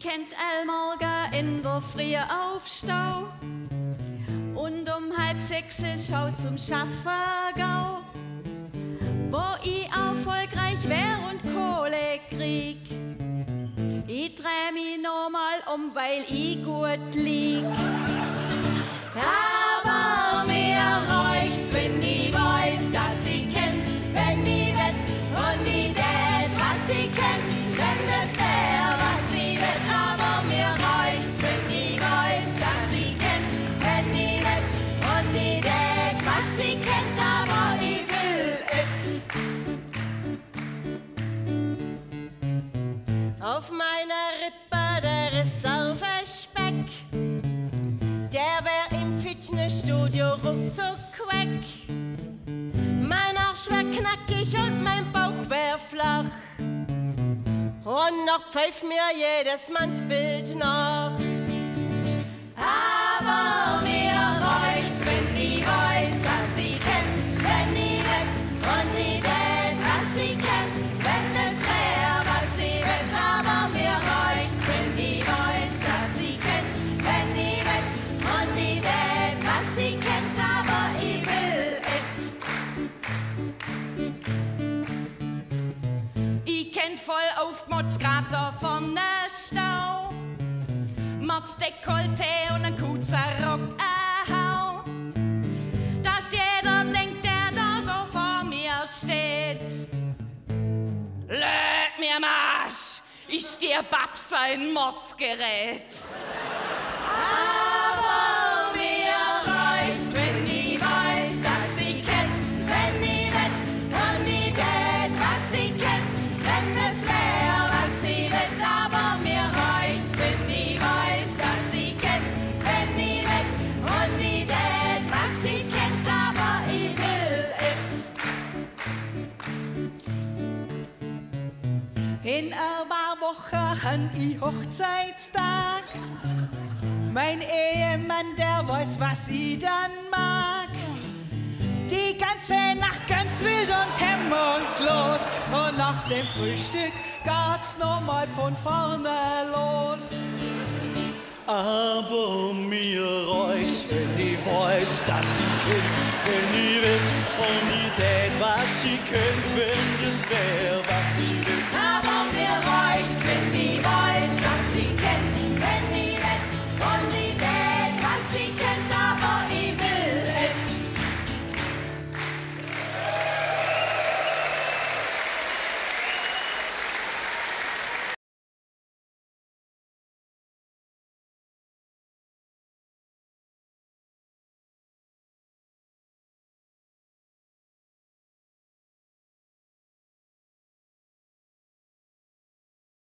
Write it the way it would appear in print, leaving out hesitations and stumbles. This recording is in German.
kennt allmorgen in der Früh aufstau und um 5:30 schaut zum Schaffen gau, wo ich erfolgreich wär und Kohle krieg. Ich dreh mich nochmal um, weil ich gut lieg. Aber mir reicht's, wenn ich weiß, dass sie kennt, wenn ich wett und ich tät, was sie kennt, wenn es wär, was sie wett. Aber mir reicht's, wenn ich weiß, dass sie kennt, wenn ich wett und ich tät, was sie kennt, aber ich will et. Auf meiner Rippe der ist Saufenspeck, der wär im Fitnessstudio ruckzuck weg. Mein Arsch wär knackig und mein Bauch wär flach. Und noch pfeift mir jedes Mannsbild nach. Aber mir reicht's, wenn ich weiß, dass sie kennt, wenn ich wett und ich tät, was sie kennt, wenn es wär, was sie wett. Aber mir reicht's, wenn ich weiß, dass sie kennt, wenn ich wett und ich tät, was sie kennt, aber ich will et. Ich kennt voll aufgemotzt, grad da vorne Stau, Mods Dekolleté und ein kurzer Rock, ahau, dass jeder denkt, der da so vor mir steht. Löt mir am Arsch, ich stier Babs ein Mordsgerät. Aber mir reicht's, wenn ich weiß, dass sie kennt, wenn ich wett und ich tät, was sie kennt, wenn es wär, was sie wett. Aber mir reicht's, wenn ich weiß, dass sie kennt, wenn ich wett und ich tät, was sie kennt, aber ich will et. In ein paar Wochen han ich Hochzeitstag. Mein Ehemann, der weiß, was ich dann mag. Die ganze Nacht ganz wild und hemmungslos. Und nach dem Frühstück geht's nochmal von vorne los. Aber mir reicht's, wenn ich weiß, dass sie kennt, wenn ich will und ich tät, was sie kennt, wenn es wär, was